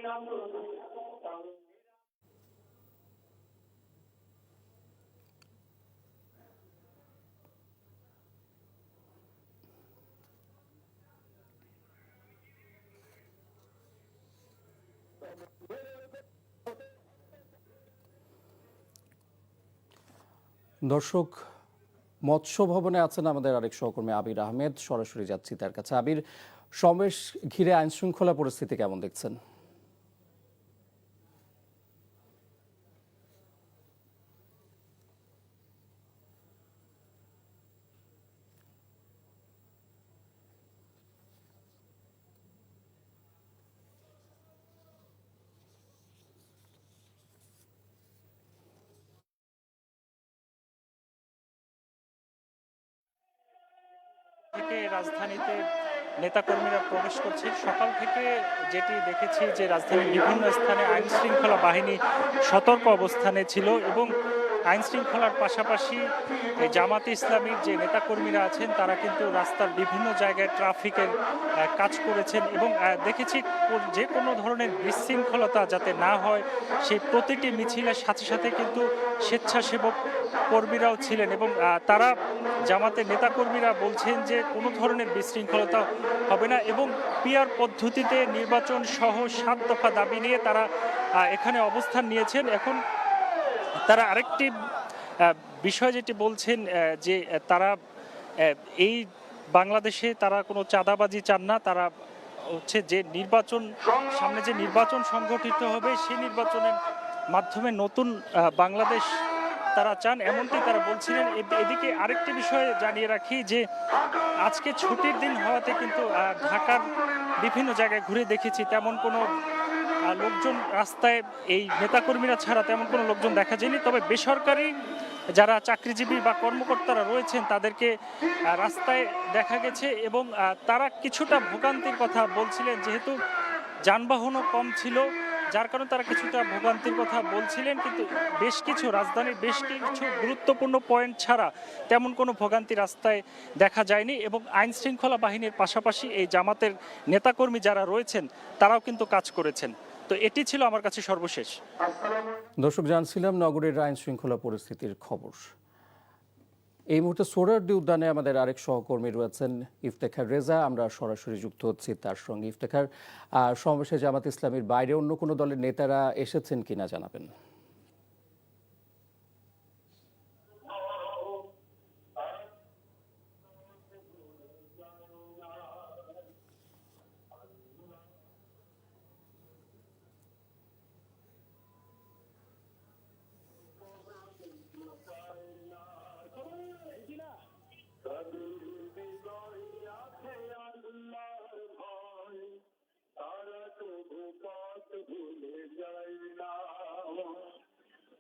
দর্শক, মৎস্য ভবনে আছেন আমাদের আরেক সহকর্মী আবির আহমেদ। সরাসরি যাচ্ছি তার কাছে। আবির, সমাবেশ ঘিরে আইন শৃঙ্খলা পরিস্থিতি কেমন দেখছেন? থেকে রাজধানীতে নেতাকর্মীরা প্রবেশ করছে। সকাল থেকে যেটি দেখেছি যে রাজধানীর বিভিন্ন স্থানে আইন শৃঙ্খলা বাহিনী সতর্ক অবস্থানে ছিল এবং আইন শৃঙ্খলার পাশাপাশি জামাতে ইসলামীর যে নেতাকর্মীরা আছেন তারা কিন্তু রাস্তার বিভিন্ন জায়গায় ট্রাফিকের কাজ করেছেন এবং দেখেছি যে কোনো ধরনের বিশৃঙ্খলতা যাতে না হয় সেই প্রতিটি মিছিলের সাথে সাথে কিন্তু স্বেচ্ছাসেবক কর্মীরাও ছিলেন এবং তারা জামাতের নেতাকর্মীরা বলছেন যে কোনো ধরনের বিশৃঙ্খলতা হবে না এবং পিআর পদ্ধতিতে নির্বাচন সহ ৭ দফা দাবি নিয়ে তারা এখানে অবস্থান নিয়েছেন। এখন তারা আরেকটি বিষয় যেটি বলছেন যে তারা এই বাংলাদেশে তারা কোনো চাঁদাবাজি চান না। তারা হচ্ছে যে নির্বাচন সামনে যে নির্বাচন সংগঠিত হবে সেই নির্বাচনের মাধ্যমে নতুন বাংলাদেশ তারা চান, এমনটি তারা বলছিলেন। এদিকে আরেকটি বিষয় জানিয়ে রাখি যে আজকে ছুটির দিন হওয়াতে কিন্তু ঢাকার বিভিন্ন জায়গায় ঘুরে দেখেছি তেমন কোনো লোকজন রাস্তায় এই নেতাকর্মীরা ছাড়া তেমন কোনো লোকজন দেখা যায়নি। তবে বেসরকারি যারা চাকরিজীবী বা কর্মকর্তারা রয়েছেন তাদেরকে রাস্তায় দেখা গেছে এবং তারা কিছুটা ভোগান্তির কথা বলছিলেন, যেহেতু যানবাহনও কম ছিল যার কারণে তারা কিছুটা ভোগান্তির কথা বলছিলেন। কিন্তু বেশ কিছু রাজধানীর বেশ কিছু গুরুত্বপূর্ণ পয়েন্ট ছাড়া তেমন কোনো ভোগান্তি রাস্তায় দেখা যায়নি এবং আইন শৃঙ্খলা বাহিনীর পাশাপাশি এই জামাতের নেতাকর্মী যারা রয়েছেন তারাও কিন্তু কাজ করেছেন। তো এটি ছিল আমার কাছে সর্বশেষ। দর্শক, জানছিলাম নগরীর আইন শৃঙ্খলা পরিস্থিতির খবর। এই মুহূর্তে সোহরাওয়ার্দী উদ্যানে আমাদের আরেক সহকর্মী রয়েছেন ইফতেখার রেজা। আমরা সরাসরি যুক্ত হচ্ছি তার সঙ্গে। ইফতেখার, সমাবেশে জামাত ইসলামীর বাইরে অন্য কোনো দলের নেতারা এসেছেন কিনা জানাবেন।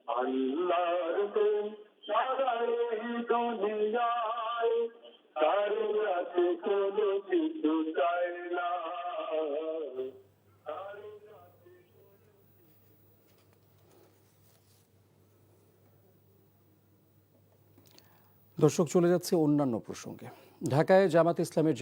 আল্লাহর তো সারা এই দুনিয়ায় কারো কাছে কোনো কিছু চাই না। দর্শক, চলে যাচ্ছে অন্যান্য প্রসঙ্গে। ঢাকায় জামাত ইসলামীর